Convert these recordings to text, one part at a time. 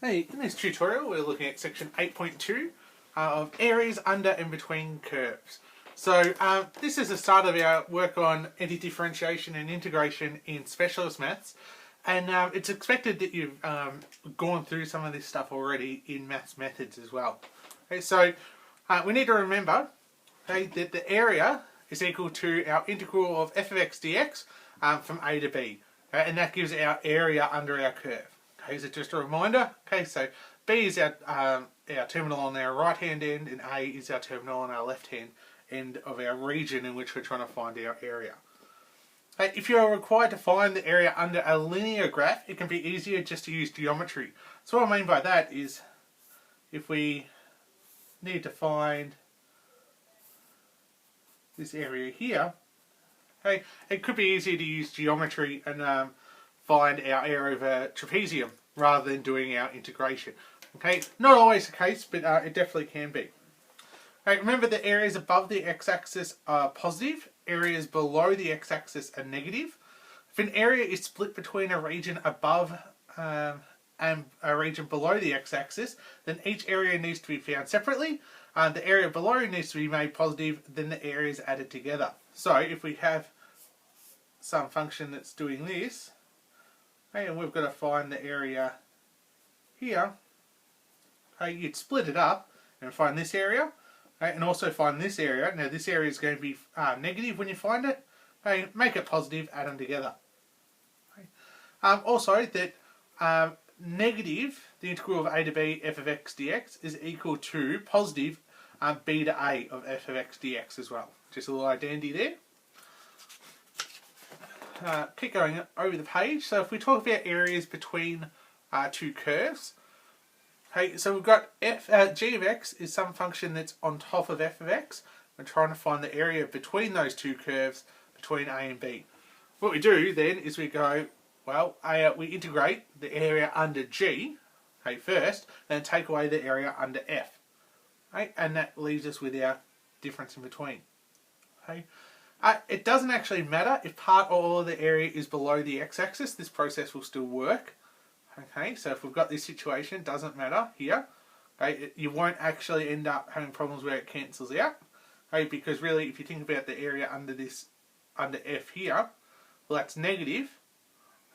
Hey, in this tutorial we're looking at section 8.2 of areas under and between curves. So this is the start of our work on anti-differentiation and integration in specialist maths, and it's expected that you've gone through some of this stuff already in maths methods as well. Okay, so we need to remember that the area is equal to our integral of f of x dx from a to b, and that gives our area under our curve. Okay, so just a reminder. Okay, so B is our terminal on our right hand end, and A is our terminal on our left hand end of our region in which we're trying to find our area. Okay, if you're required to find the area under a linear graph, it can be easier just to use geometry. So what I mean by that is, if we need to find this area here, okay, it could be easier to use geometry and find our area of a trapezium rather than doing our integration. Okay, not always the case, but it definitely can be. Okay, remember the areas above the x-axis are positive, areas below the x-axis are negative. If an area is split between a region above and a region below the x-axis, then each area needs to be found separately. The area below needs to be made positive, then the area is added together. So if we have some function that's doing this, okay, and we've got to find the area here, okay, you'd split it up and find this area, okay, and also find this area. Now this area is going to be negative when you find it. Okay, make it positive, add them together. Okay. Also that negative, the integral of a to b f of x dx is equal to positive b to a of f of x dx as well. Just a little identity there. Keep going over the page. So if we talk about areas between two curves, okay, so we've got g of x is some function that's on top of f of x. We're trying to find the area between those two curves, between a and b. What we do then is we go, well, we integrate the area under g, okay, first, then take away the area under f, okay, and that leaves us with our difference in between. Okay. It doesn't actually matter if part or all of the area is below the x-axis, this process will still work. Okay, so if we've got this situation, it doesn't matter here. Okay, you won't actually end up having problems where it cancels out. Okay, because really, if you think about the area under f here, well, that's negative.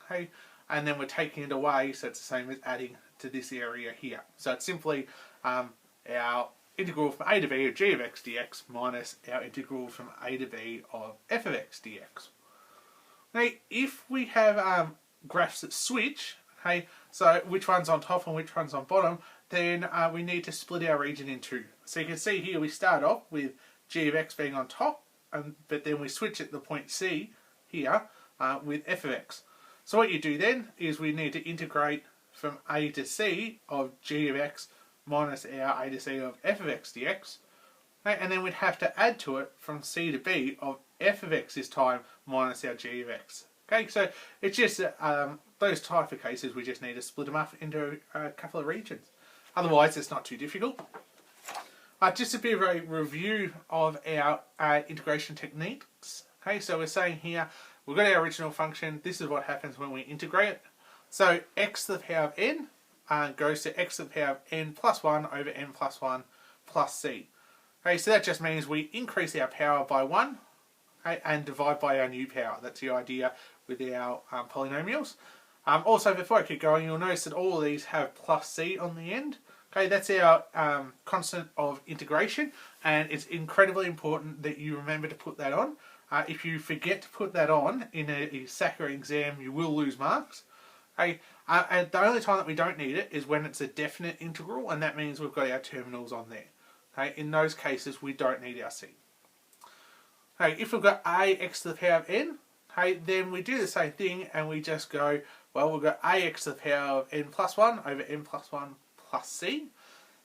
Okay, and then we're taking it away, so it's the same as adding to this area here. So it's simply our integral from a to b of g of x dx minus our integral from a to b of f of x dx. Now, if we have graphs that switch, okay, so which one's on top and which one's on bottom, then we need to split our region in two. So you can see here we start off with g of x being on top, but then we switch at the point C here with f of x. So what you do then is we need to integrate from a to c of g of x minus our a to c of f of x dx, okay, and then we'd have to add to it from c to b of f of x this time minus our g of x. Okay, so it's just those type of cases we just need to split them up into a couple of regions. Otherwise it's not too difficult. Just a bit of a review of our integration techniques. Okay, so we're saying here we've got our original function. This is what happens when we integrate it. So x to the power of n goes to x to the power of n plus 1 over n plus 1 plus c. Okay, so that just means we increase our power by 1, okay, and divide by our new power. That's the idea with our polynomials. Also, before I keep going, you'll notice that all of these have plus c on the end. Okay, that's our constant of integration, and it's incredibly important that you remember to put that on. If you forget to put that on in a SACA exam, you will lose marks. Okay, and the only time that we don't need it is when it's a definite integral, and that means we've got our terminals on there. Okay, in those cases, we don't need our c. Okay, if we've got a x to the power of n, okay, then we do the same thing, and we just go, well, we've got a x to the power of n plus 1 over n plus 1 plus c.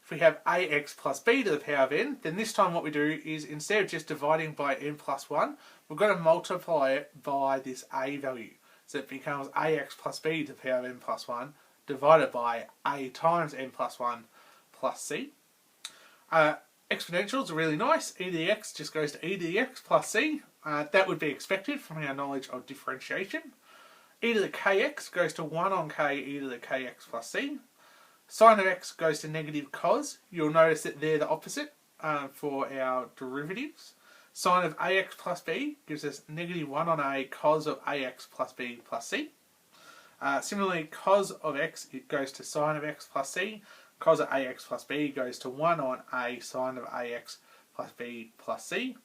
If we have ax plus b to the power of n, then this time what we do is, instead of just dividing by n plus 1, we've got to multiply it by this a value. So it becomes ax plus b to the power of n plus 1 divided by a times n plus 1 plus c. Exponentials are really nice. E to the x just goes to e to the x plus c. That would be expected from our knowledge of differentiation. E to the kx goes to 1 on k e to the kx plus c. Sine of x goes to negative cos. You'll notice that they're the opposite for our derivatives. Sine of ax plus b gives us negative 1 on a cos of ax plus b plus c. Similarly, cos of x it goes to sine of x plus c. Cos of ax plus b goes to 1 on a sine of ax plus b plus c.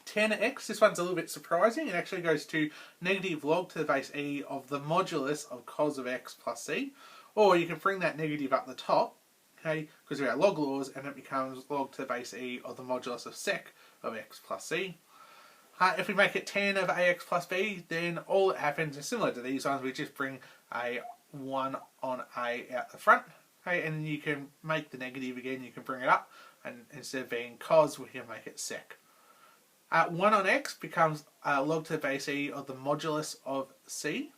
Tan x, this one's a little bit surprising. It actually goes to negative log to the base e of the modulus of cos of x plus c. Or you can bring that negative up the top, okay, because we have log laws, and it becomes log to the base e of the modulus of sec of x plus c. If we make it tan of ax plus b, then all that happens is similar to these ones. We just bring a 1 on a out the front, okay, and then you can make the negative again. You can bring it up, and instead of being cos, we can make it sec. 1 on x becomes log to the base e of the modulus of c,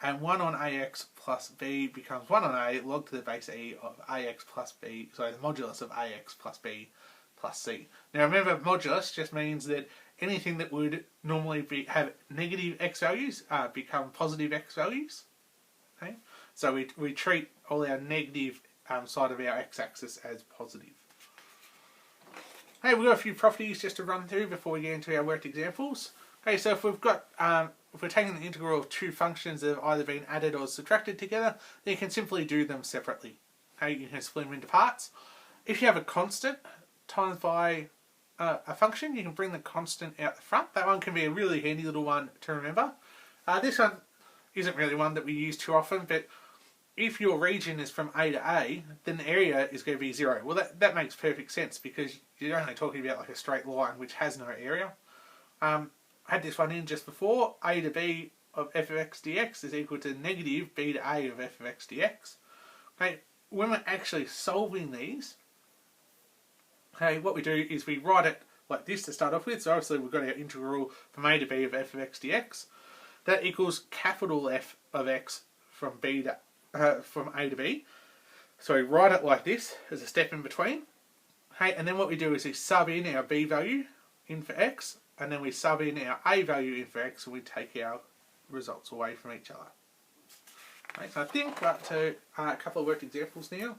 and 1 on ax plus b becomes 1 on a log to the base e of ax plus b, sorry, the modulus of ax plus b plus c. Now remember, modulus just means that anything that would normally have negative x values become positive x values. Okay, so we treat all our negative side of our x-axis as positive. Hey, we've got a few properties just to run through before we get into our worked examples. Okay, so if we've got if we're taking the integral of two functions that have either been added or subtracted together, then you can simply do them separately. Okay, you can split them into parts. If you have a constant times by a function, you can bring the constant out the front. That one can be a really handy little one to remember. This one isn't really one that we use too often, but if your region is from A to A, then the area is going to be 0. Well, that makes perfect sense because you're only talking about like a straight line which has no area. I had this one in just before. A to B of f of x dx is equal to negative b to a of f of x dx. Okay, when we're actually solving these, okay, what we do is we write it like this to start off with. So obviously we've got our integral from a to b of f of x dx. That equals capital F of x from from a to b. So we write it like this as a step in between. Okay, and then what we do is we sub in our b value in for x, and then we sub in our a value in for x, and we take our results away from each other. Okay, so I think we're up to a couple of worked examples now.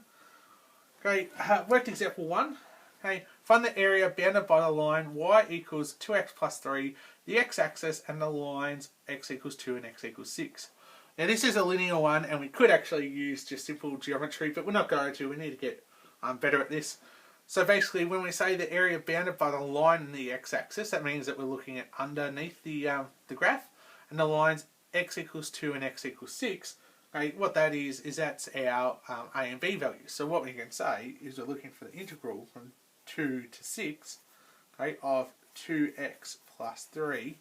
Okay, worked example 1. Okay, find the area bounded by the line y equals 2x plus 3, the x-axis, and the lines x equals 2 and x equals 6. Now this is a linear one, and we could actually use just simple geometry, but we're not going to. We need to get better at this. So basically, when we say the area bounded by the line in the x-axis, that means that we're looking at underneath the graph, and the lines x equals 2 and x equals 6. Okay, what that is that's our a and b values. So what we can say is we're looking for the integral from 2 to 6, okay, of 2x plus 3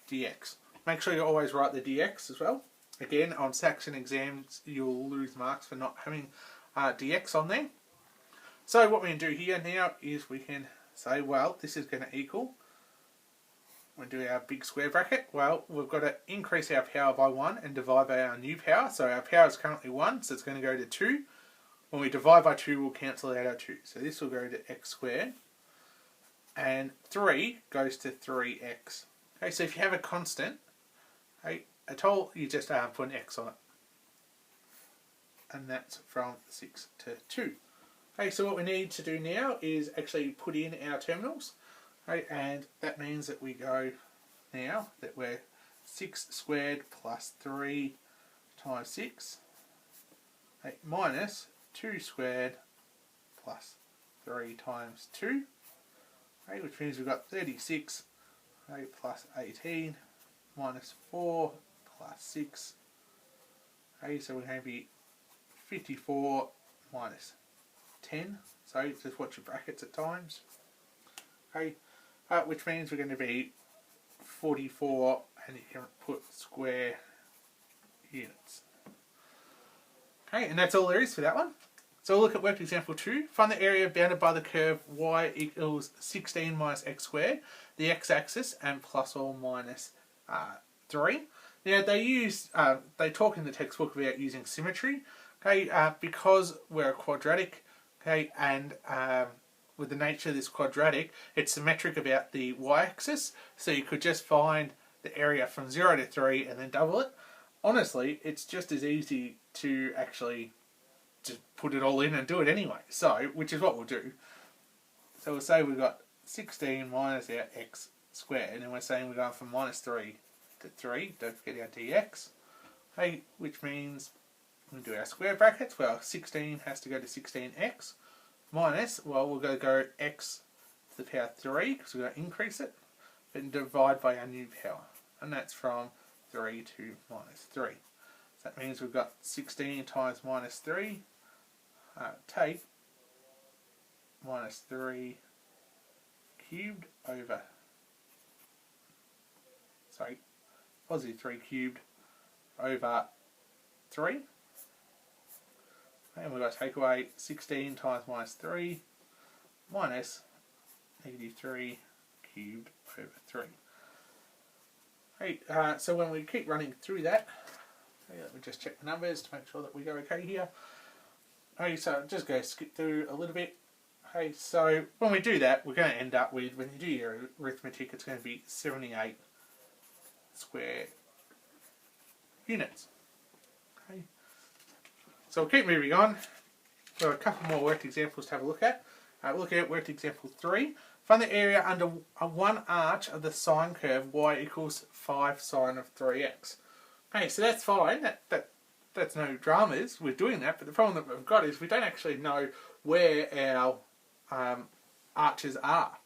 dx. Make sure you always write the dx as well. Again, on Saxon exams, you'll lose marks for not having dx on there. So what we can do here now is we can say, well, this is going to equal, we do our big square bracket. Well, we've got to increase our power by 1 and divide by our new power. So our power is currently 1, so it's going to go to 2. When we divide by 2, we'll cancel out our 2. So this will go to x squared. And 3 goes to 3x. Okay, so if you have a constant, okay, at all, you just put an x on it. And that's from 6 to 2. Okay, so what we need to do now is actually put in our terminals. Okay, and that means that we go now that we're 6 squared plus 3 times 6, okay, minus 2 squared plus 3 times 2, okay, which means we've got 36, okay, plus 18 minus 4 plus 6. Okay, so we're going to be 54 minus 10. So just watch your brackets at times. Okay, which means we're going to be 44, and you can put square units. Okay, and that's all there is for that one. So we'll look at worked example 2. Find the area bounded by the curve y equals 16 minus x squared, the x-axis, and plus or minus 3. Now they talk in the textbook about using symmetry. Okay, because we're a quadratic. Okay, and with the nature of this quadratic, it's symmetric about the y-axis. So you could just find the area from 0 to 3 and then double it. Honestly, it's just as easy to actually just put it all in and do it anyway. So, which is what we'll do. So we'll say we've got 16 minus our x squared, and we're saying we're going from minus 3 to 3, don't forget our dx, okay, which means we do our square brackets. Well, 16 has to go to 16x, minus, well, we're going to go x to the power 3, because we're going to increase it, and divide by our new power, and that's from 3 to minus 3. So that means we've got 16 times minus 3, take minus 3 cubed over, sorry, positive 3 cubed over 3. And we've got to take away 16 times minus 3 minus negative 3 cubed over 3. Right, so when we keep running through that, let me just check the numbers to make sure that we go okay here. Okay, so I'm just going to skip through a little bit. Okay, so when we do that, we're going to end up with, when you do your arithmetic, it's going to be 78 square units. Okay, so we'll keep moving on. We've got a couple more worked examples to have a look at. We'll look at worked example 3. Find the area under one arch of the sine curve y equals 5 sine of 3x. Okay, so that's fine. That's no dramas with doing that, but the problem that we've got is we don't actually know where our arches are.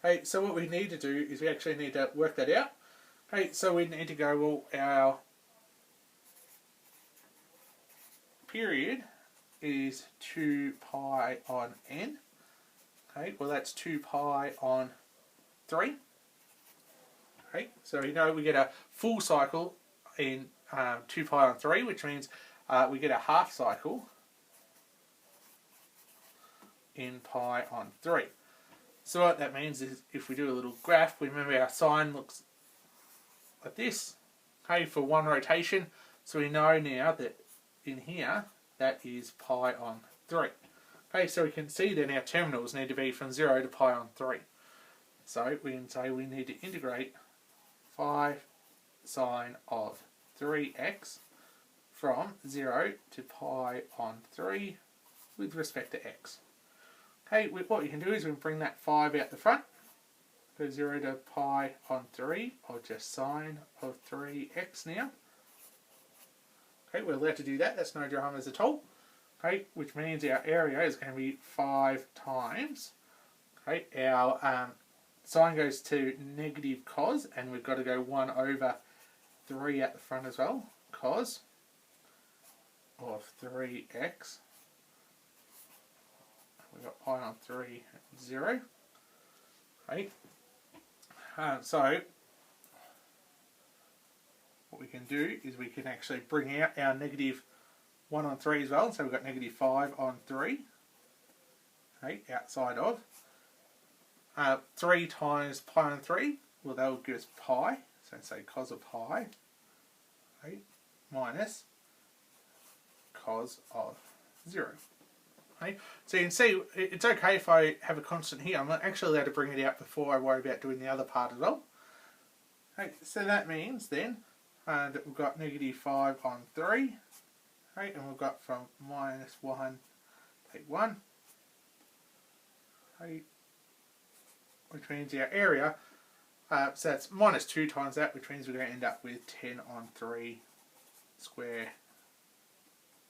Okay, so what we need to do is we actually need to work that out. Okay, so we need to go, well, our period is 2 pi on n. Okay, well that's 2 pi on 3. Okay, so we know we get a full cycle in 2 pi on 3, which means we get a half cycle in pi on 3. So what that means is if we do a little graph, remember our sine looks like this, okay, for one rotation. So we know now that in here, that is pi on 3. Okay, so we can see then our terminals need to be from 0 to pi on 3. So we can say we need to integrate 5 sine of 3x from 0 to pi on 3 with respect to x. Okay, what you can do is we can bring that 5 out the front. Go 0 to pi on 3, or just sine of 3x now. Okay, we're allowed to do that, that's no dramas at all. Okay, which means our area is going to be 5 times. Okay, our sine goes to negative cos, and we've got to go 1 over 3 at the front as well, cos of 3x. We've got pi on 3, 0. Okay, so what we can do is we can actually bring out our negative 1 on 3 as well, so we've got negative 5 on 3, okay, outside of 3 times pi on 3, well that will give us pi, so say cos of pi, okay, minus cos of 0. Okay. So you can see it's okay if I have a constant here. I'm not actually allowed to bring it out before I worry about doing the other part as well. Okay, so that means then that we've got negative 5 on 3. Okay, and we've got from minus 1, take 1. Okay, which means our area, so that's minus 2 times that, which means we're going to end up with 10 on 3 square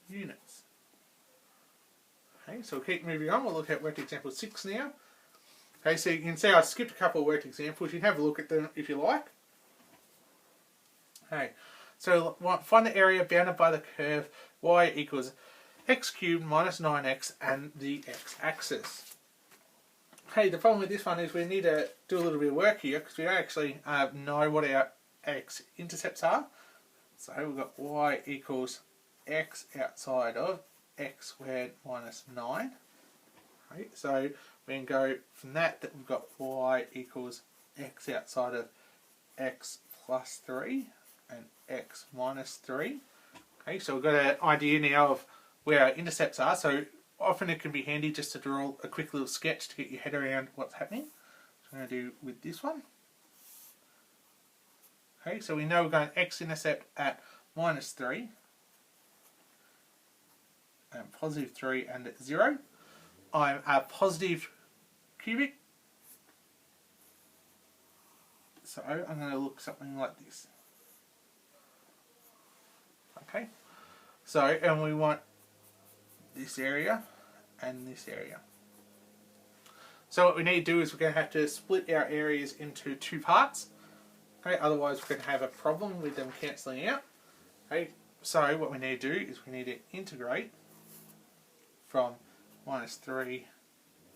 units. Okay, so we'll keep moving on. We'll look at worked example 6 now. Okay, so you can see I skipped a couple of worked examples. You can have a look at them if you like. Okay, so find the area bounded by the curve y equals x cubed minus 9x and the x-axis. Okay, the problem with this one is we need to do a little bit of work here because we don't actually know what our x-intercepts are. So we've got y equals x outside of x squared minus 9. Okay, so we can go from that we've got y equals x outside of x plus 3 and x minus 3. Okay, so we've got an idea now of where our intercepts are, so often it can be handy just to draw a quick little sketch to get your head around what's happening. So I'm going to do with this one. Okay, so we know we're going x-intercept at minus 3. and positive 3 and 0. I'm a positive cubic. So I'm going to look something like this. Okay. So, and we want this area and this area. So what we need to do is we're going to have to split our areas into two parts. Okay, otherwise we're going to have a problem with them cancelling out. Okay, so what we need to do is we need to integrate from minus 3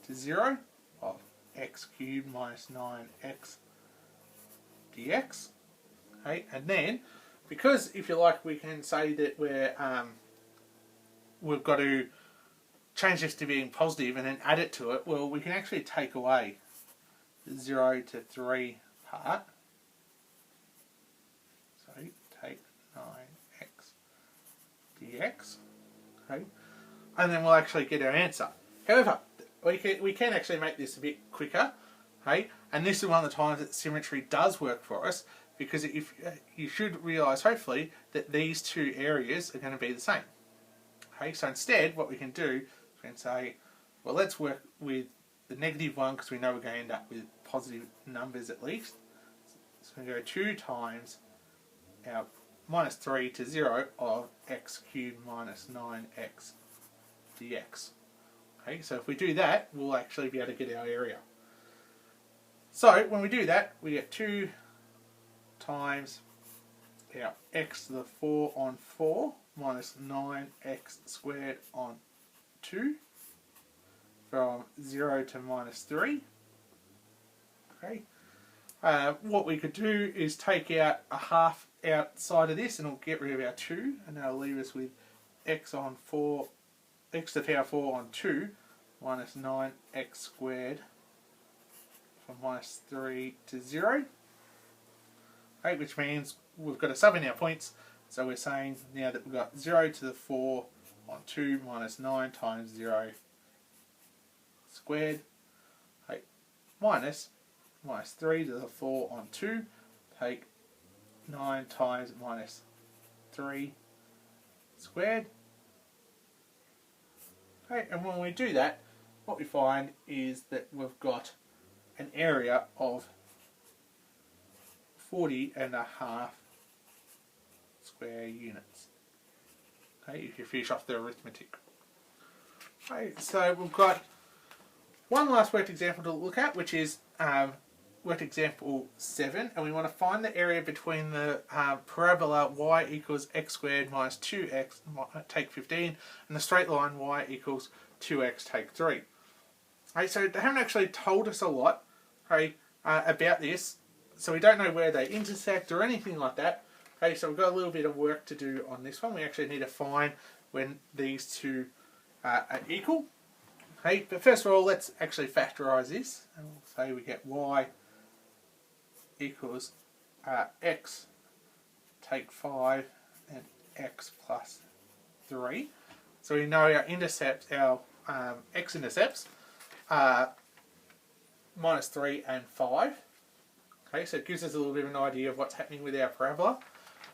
to 0 of x cubed minus 9x dx. Okay, and then, because if you like, we can say that we've got to change this to being positive and then add it to it. Well, we can actually take away the 0 to 3 part. So take 9x dx. Okay, and then we'll actually get our answer. However, we can actually make this a bit quicker. Okay, and this is one of the times that symmetry does work for us, because if you should realise, hopefully, that these two areas are going to be the same. Okay, so instead, what we can do is we can say, well, let's work with the negative one because we know we're going to end up with positive numbers at least. So we're going to go 2 times our minus 3 to 0 of x cubed minus 9x dx. Okay, so if we do that, we'll actually be able to get our area. So when we do that, we get 2 times our x to the 4 on 4 minus 9x squared on 2 from 0 to minus 3. Okay. What we could do is take out a half outside of this and it'll get rid of our 2, and that'll leave us with x to the power 4 on 2 minus 9x squared from minus 3 to 0. Okay, which means we've got to sub in our points. So we're saying now that we've got 0 to the 4 on 2 minus 9 times 0 squared, okay, minus 3 to the 4 on 2, take 9 times minus 3 squared. Okay, and when we do that, what we find is that we've got an area of 40.5 square units. Okay, if you finish off the arithmetic. Okay, so we've got one last worked example to look at, which is worked example 7, and we want to find the area between the parabola y equals x squared minus 2x take 15 and the straight line y equals 2x take 3. Okay, so they haven't actually told us a lot, okay, about this, so we don't know where they intersect or anything like that. Okay, so we've got a little bit of work to do on this one. We actually need to find when these two are equal. Okay, but first of all, let's actually factorise this, and we'll say we get y equals x take 5 and x plus 3. So we know our intercepts, our x-intercepts are minus 3 and 5. Okay, so it gives us a little bit of an idea of what's happening with our parabola.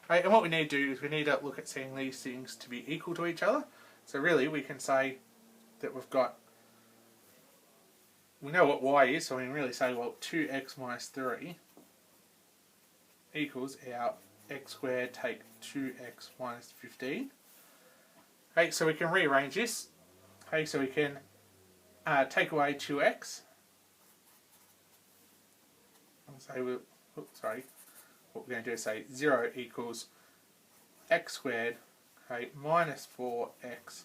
Okay, and what we need to do is we need to look at seeing these things to be equal to each other. So really we can say that we know what y is, so we can really say, well, 2x minus 3 equals our x squared take 2x minus 15. Okay, so we can rearrange this. Okay, so we can take away 2x. So what we're going to do is say 0 equals x squared, okay, minus 4x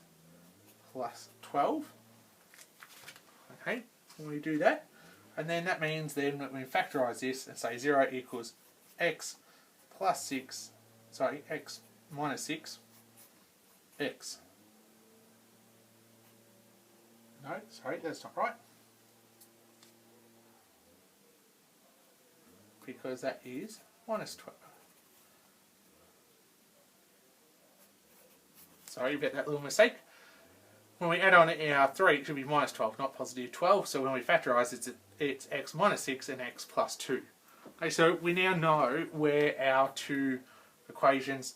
plus 12. Okay, when we do that, and then that means then that we factorise this and say 0 equals x plus 6, x minus 6, x. No, sorry, that's not right. Because that is minus 12. Sorry about that little mistake. When we add on our 3, it should be minus 12, not positive 12. So when we factorise, it's x minus 6 and x plus 2. Okay, so we now know where our two equations,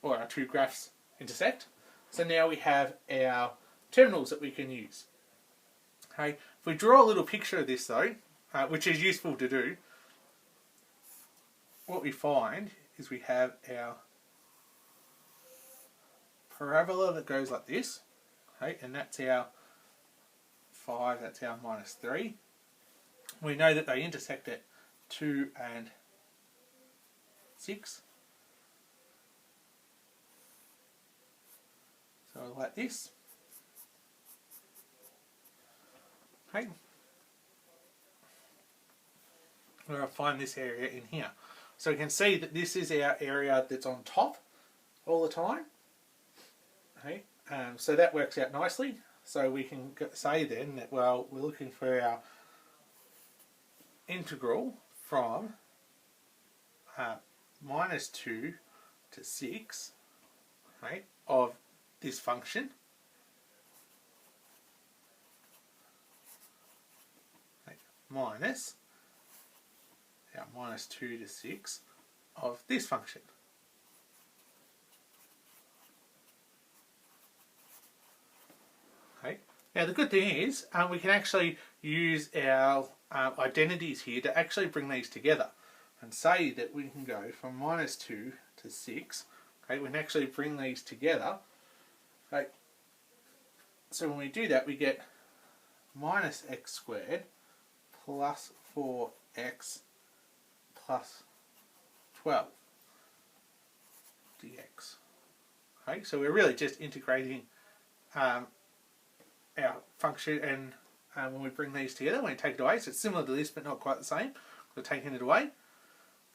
or our two graphs intersect. So now we have our terminals that we can use. Okay, if we draw a little picture of this though, which is useful to do, what we find is we have our parabola that goes like this, okay, and that's our 5, that's our -3. We know that they intersect at 2 and 6. So like this. Okay. We're going to find this area in here. So we can see that this is our area that's on top all the time. Okay. So that works out nicely. So we can say then that, well, we're looking for our integral from -2 to 6, right, of this function, right, minus our -2 to 6 of this function. Okay. Now the good thing is we can actually use our identities here to actually bring these together and say that we can go from -2 to 6. Okay, we can actually bring these together. Okay. So when we do that, we get -x squared plus 4x plus 12 dx. Okay, so we're really just integrating our function, and when we bring these together, when we take it away, so it's similar to this but not quite the same, we're taking it away.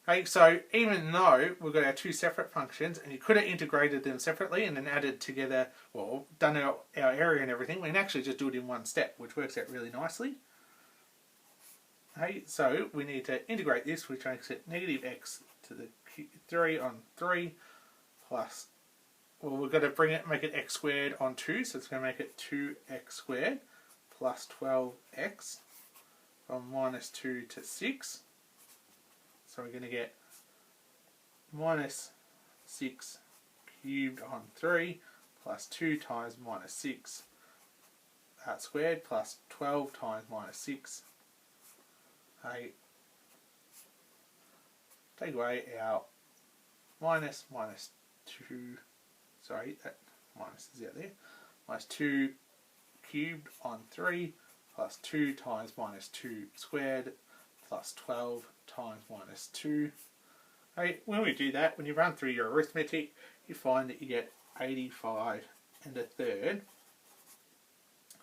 Okay, so even though we've got our two separate functions, and you could have integrated them separately and then added together, well, done our area and everything, we can actually just do it in one step, which works out really nicely. Okay, so we need to integrate this, which makes it -x to the 3 on 3 plus, well, we've got to make it x squared on 2, so it's going to make it 2x squared plus 12x from -2 to 6. So we're going to get -6 cubed on 3 plus 2 times -6 squared plus 12 times -6. Take away our -2, sorry, that minus is out there, -2 cubed on 3 plus 2 times -2 squared plus 12 times -2. Okay, when we do that, when you run through your arithmetic, you find that you get 85 1/3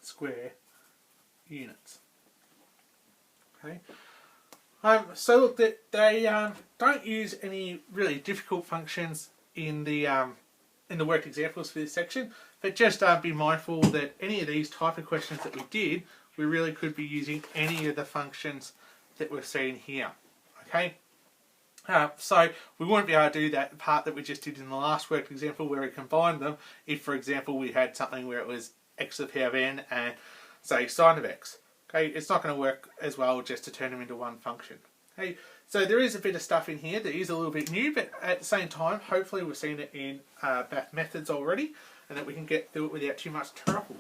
square units. Okay. So look, they don't use any really difficult functions in the worked examples for this section, but just be mindful that any of these type of questions that we did, we really could be using any of the functions that we've seen here. Okay. So we wouldn't be able to do that part that we just did in the last worked example where we combined them if, for example, we had something where it was x to the power of n and, say, sine of x. Okay, it's not going to work as well just to turn them into one function. Okay, so there is a bit of stuff in here that is a little bit new, but at the same time, hopefully we've seen it in math methods already, and that we can get through it without too much trouble.